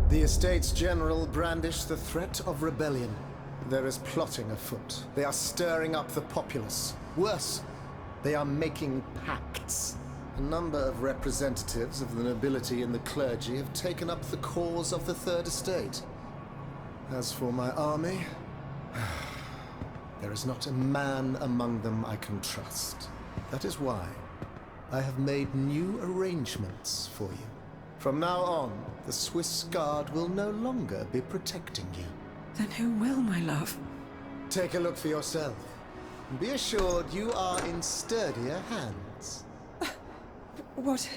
The Estates General brandish the threat of rebellion. There is plotting afoot. They are stirring up the populace. Worse, they are making pacts. A number of representatives of the nobility and the clergy have taken up the cause of the Third Estate. As for my army, there is not a man among them I can trust. That is why I have made new arrangements for you. From now on, the Swiss Guard will no longer be protecting you. Then who will, my love? Take a look for yourself. And be assured you are in sturdier hands. Whatever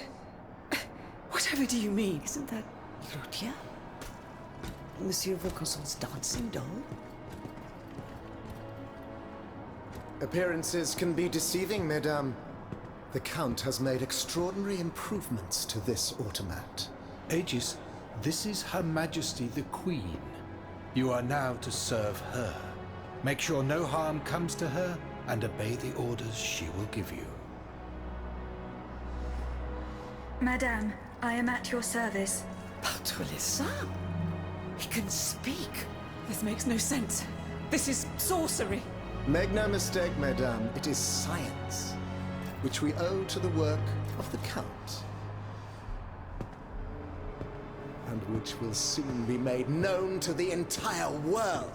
do you mean? Isn't that Claudia? Monsieur Vaucanson's dancing doll? Appearances can be deceiving, mesdames. The Count has made extraordinary improvements to this automat. Aegis, this is Her Majesty the Queen. You are now to serve her. Make sure no harm comes to her and obey the orders she will give you. Madame, I am at your service. Patre les saints! He can speak! This makes no sense. This is sorcery. Make no mistake, mesdames, it is science, which we owe to the work of the Count, and which will soon be made known to the entire world.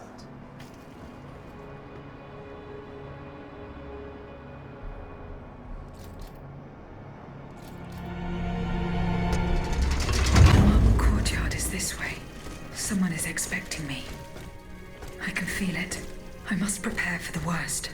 The marble courtyard is this way. Someone is expecting me. I can feel it. I must prepare for the worst.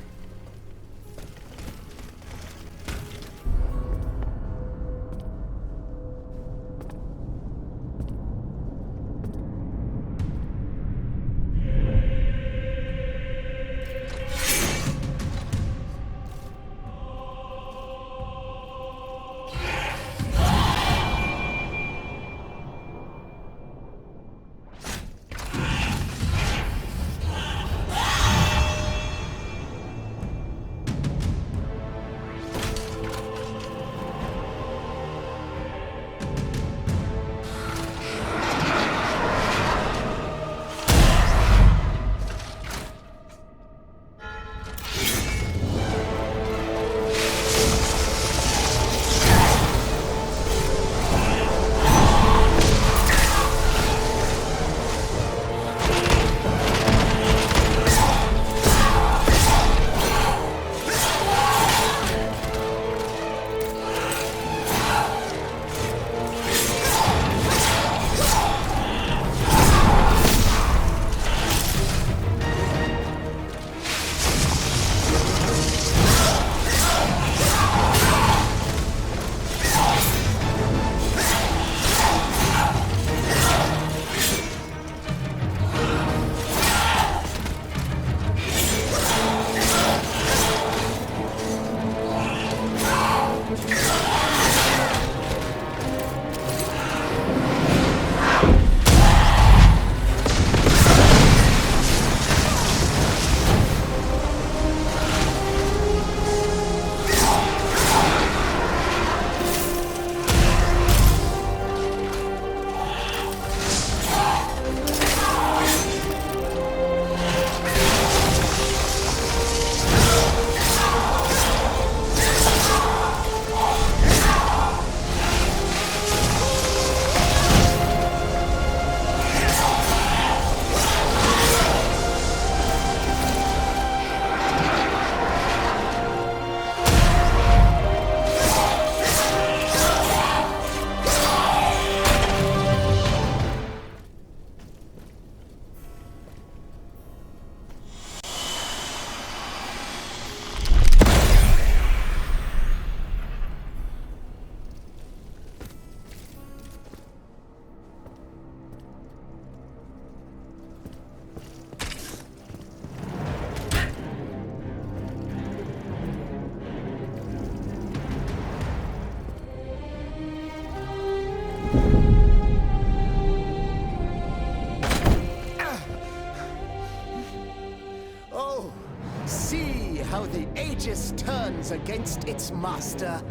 how the Aegis turns against its master.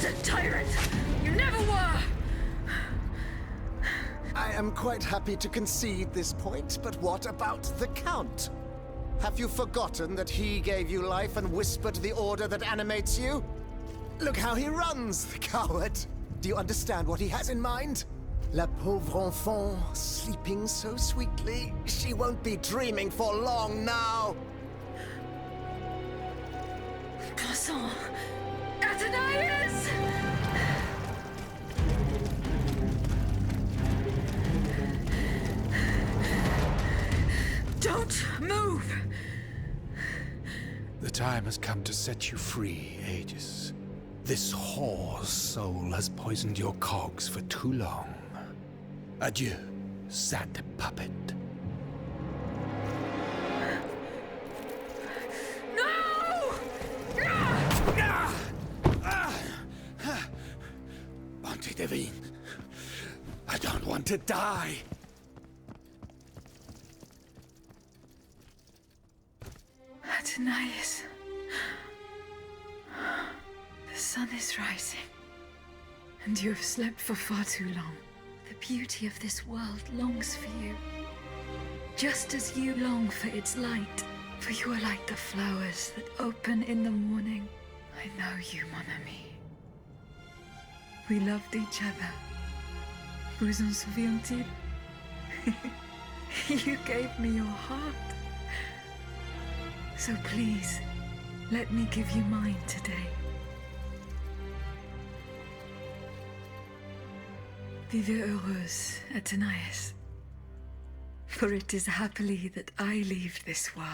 not a tyrant! You never were! I am quite happy to concede this point, but what about the Count? Have you forgotten that he gave you life and whispered the order that animates you? Look how he runs, the coward! Do you understand what he has in mind? La pauvre enfant, sleeping so sweetly. She won't be dreaming for long now. Croissant! Athenais! Don't move! The time has come to set you free, Aegis. This whore's soul has poisoned your cogs for too long. Adieu, sad puppet. No! Bonté Divine, I don't want to die. Athenais. The sun is rising, and you have slept for far too long. The beauty of this world longs for you, just as you long for its light. For you are like the flowers that open in the morning. I know you, mon ami. We loved each other. Vous en souvient-il? You gave me your heart. So please, let me give you mine today. Vivez heureuse, Athenais. For it is happily that I leave this world.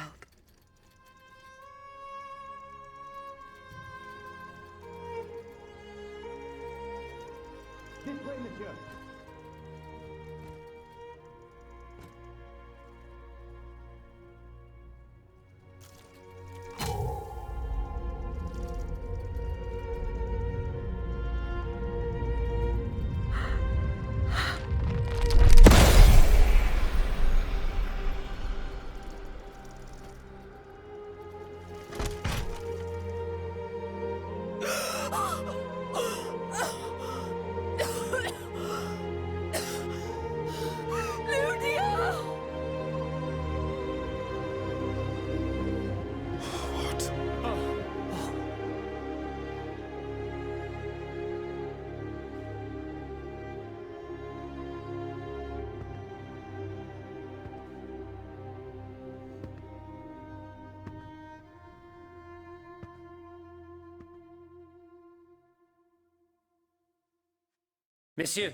Monsieur,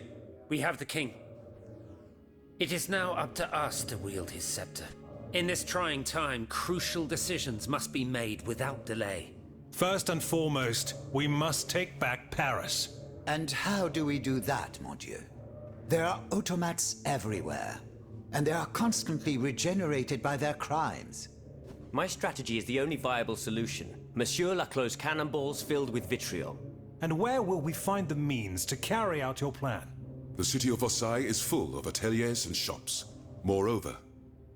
we have the king. It is now up to us to wield his scepter. In this trying time, crucial decisions must be made without delay. First and foremost, we must take back Paris. And how do we do that, mon Dieu? There are automats everywhere, and they are constantly regenerated by their crimes. My strategy is the only viable solution. Monsieur Laclos' cannonballs filled with vitriol. And where will we find the means to carry out your plan? The city of Versailles is full of ateliers and shops. Moreover,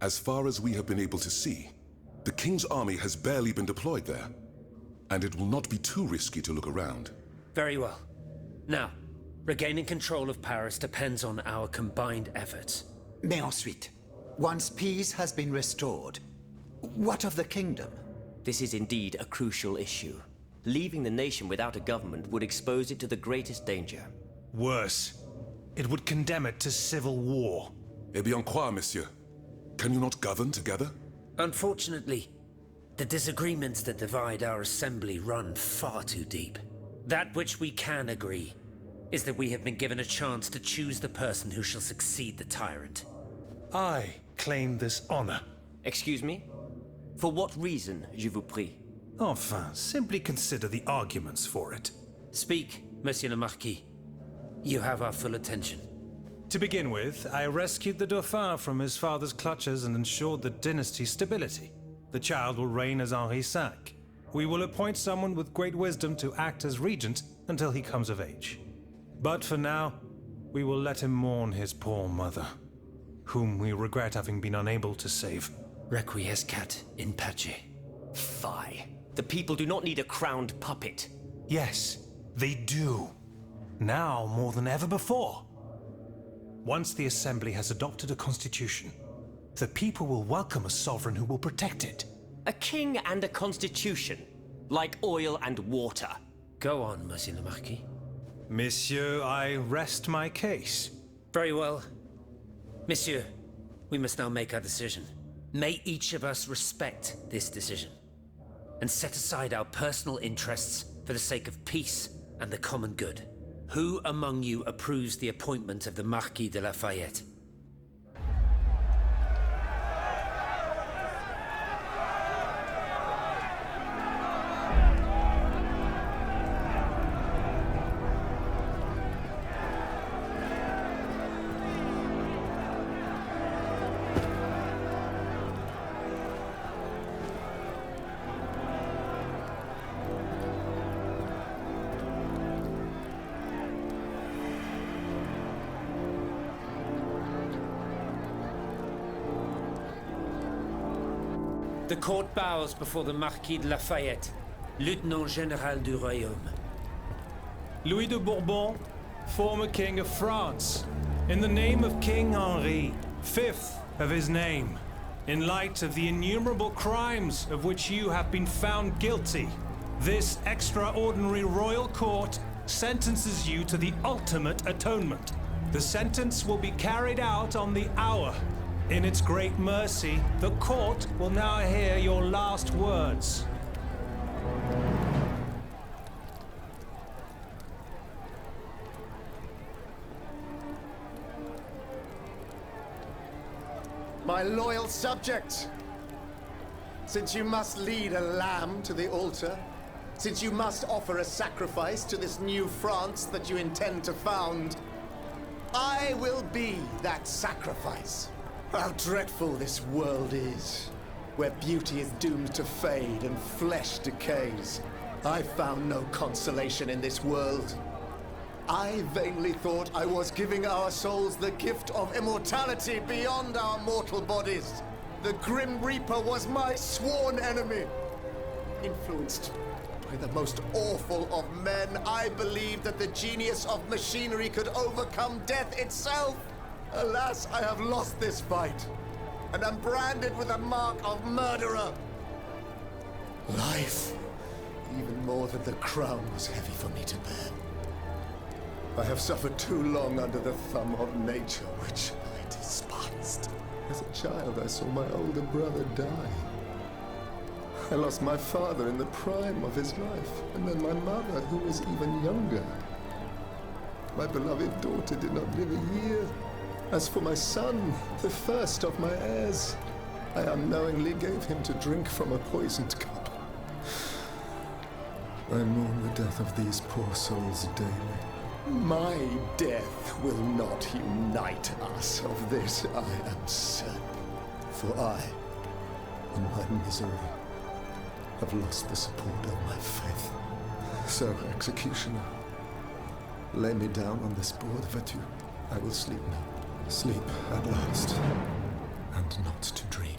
as far as we have been able to see, the king's army has barely been deployed there. And it will not be too risky to look around. Very well. Now, regaining control of Paris depends on our combined efforts. Mais ensuite, once peace has been restored, what of the kingdom? This is indeed a crucial issue. Leaving the nation without a government would expose it to the greatest danger. Worse, it would condemn it to civil war. Eh bien quoi, monsieur? Can you not govern together? Unfortunately, the disagreements that divide our assembly run far too deep. That which we can agree is that we have been given a chance to choose the person who shall succeed the tyrant. I claim this honor. Excuse me? For what reason, je vous prie? Enfin, simply consider the arguments for it. Speak, Monsieur le Marquis. You have our full attention. To begin with, I rescued the Dauphin from his father's clutches and ensured the dynasty's stability. The child will reign as Henri V. We will appoint someone with great wisdom to act as regent until he comes of age. But for now, we will let him mourn his poor mother, whom we regret having been unable to save. Requiescat in pace. Fie. The people do not need a crowned puppet. Yes, They do. Now more than ever before. Once the Assembly has adopted a constitution, the people will welcome a sovereign who will protect it. A king and a constitution, like oil and water. Go on, Monsieur le Marquis. Monsieur, I rest my case. Very well. Monsieur, we must now make our decision. May each of us respect this decision, and set aside our personal interests for the sake of peace and the common good. Who among you approves the appointment of the Marquis de Lafayette? The court bows before the Marquis de Lafayette, Lieutenant Général du Royaume. Louis de Bourbon, former King of France, in the name of King Henri, fifth of his name, in light of the innumerable crimes of which you have been found guilty, this extraordinary royal court sentences you to the ultimate atonement. The sentence will be carried out on the hour. In its great mercy, the court will now hear your last words. My loyal subject, since you must lead a lamb to the altar, since you must offer a sacrifice to this new France that you intend to found, I will be that sacrifice. How dreadful this world is, where beauty is doomed to fade and flesh decays. I found no consolation in this world. I vainly thought I was giving our souls the gift of immortality beyond our mortal bodies. The Grim Reaper was my sworn enemy. Influenced by the most awful of men, I believed that the genius of machinery could overcome death itself. Alas, I have lost this fight, and am branded with the mark of murderer. Life, even more than the crown, was heavy for me to bear. I have suffered too long under the thumb of nature, which I despised. As a child, I saw my older brother die. I lost my father in the prime of his life, and then my mother, who was even younger. My beloved daughter did not live a year. As for my son, the first of my heirs, I unknowingly gave him to drink from a poisoned cup. I mourn the death of these poor souls daily. My death will not unite us, of this I am certain. For I, in my misery, have lost the support of my faith. So, executioner, lay me down on this board of adieu. I will sleep now. Sleep at last, and not to dream.